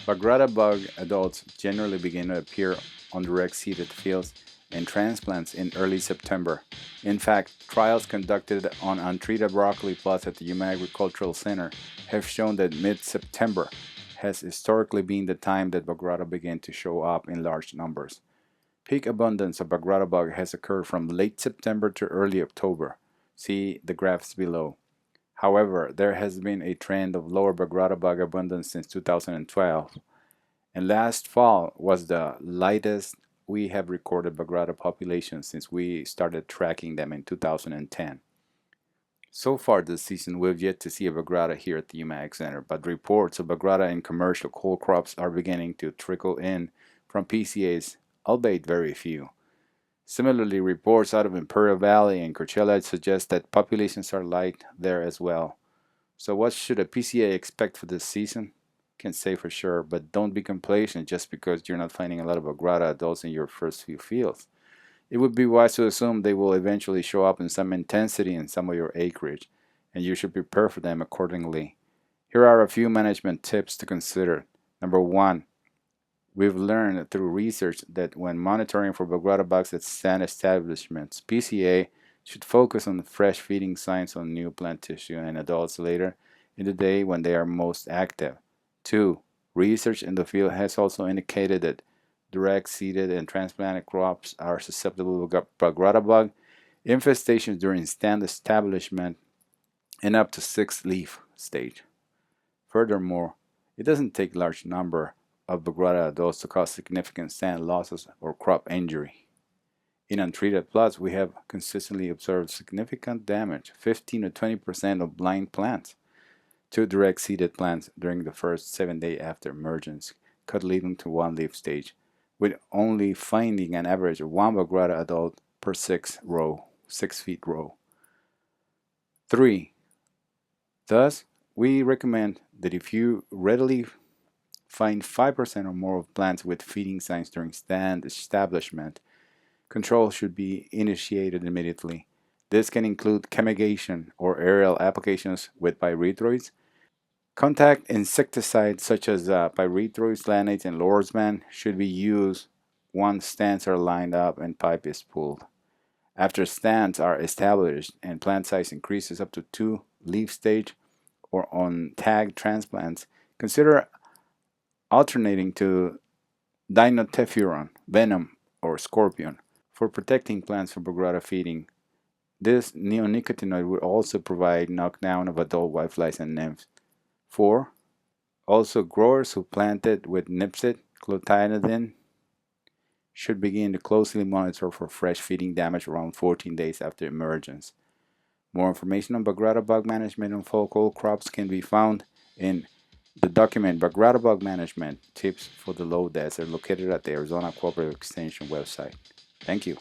Bagrada bug adults generally begin to appear on direct seeded fields and transplants in early September. In fact, trials conducted on untreated broccoli plots at the Yuma Agricultural Center have shown that mid-September has historically been the time that Bagrada began to show up in large numbers. Peak abundance of Bagrada bug has occurred from late September to early October. See the graphs below. However, there has been a trend of lower Bagrada bug abundance since 2012, and last fall was the lightest we have recorded Bagrada population since we started tracking them in 2010. So far this season, we've yet to see a Bagrada here at the UMAG Center, but reports of Bagrada in commercial coal crops are beginning to trickle in from PCAs, albeit very few. Similarly, reports out of Imperial Valley and Coachella suggest that populations are light there as well. So what should a PCA expect for this season? Can't say for sure, but don't be complacent just because you're not finding a lot of Bagrada adults in your first few fields. It would be wise to assume they will eventually show up in some intensity in some of your acreage, and you should prepare for them accordingly. Here are a few management tips to consider. Number 1. We've learned through research that when monitoring for Bagrada bugs at stand establishments, PCA should focus on the fresh feeding signs on new plant tissue and adults later in the day when they are most active. 2. Research in the field has also indicated that direct seeded and transplanted crops are susceptible to Bagrada bug infestations during stand establishment and up to 6th leaf stage. Furthermore, it doesn't take large number of Bagrada adults to cause significant stand losses or crop injury. In untreated plots, we have consistently observed significant damage, 15 to 20% of blind plants, to direct seeded plants during the first 7 days after emergence, cut leading to 1 leaf stage, with only finding an average of 1 Bagrada adult per 6 feet row. 3. Thus, we recommend that if you readily find 5% or more of plants with feeding signs during stand establishment, control should be initiated immediately. This can include chemigation or aerial applications with pyrethroids. Contact insecticides such as pyrethroids, lanates, and Lordsman should be used once stands are lined up and pipe is pulled. After stands are established and plant size increases up to 2 leaf stage or on tagged transplants, consider alternating to dinotefuran, venom, or scorpion for protecting plants from Bagrada feeding. This neonicotinoid would also provide knockdown of adult whiteflies and nymphs. 4. Also, growers who planted with Nipsit, clothianidin should begin to closely monitor for fresh feeding damage around 14 days after emergence. More information on Bagrada bug management on fall coal crops can be found in the document Bagrada Bug Management Tips for the Low Desert located at the Arizona Cooperative Extension website. Thank you.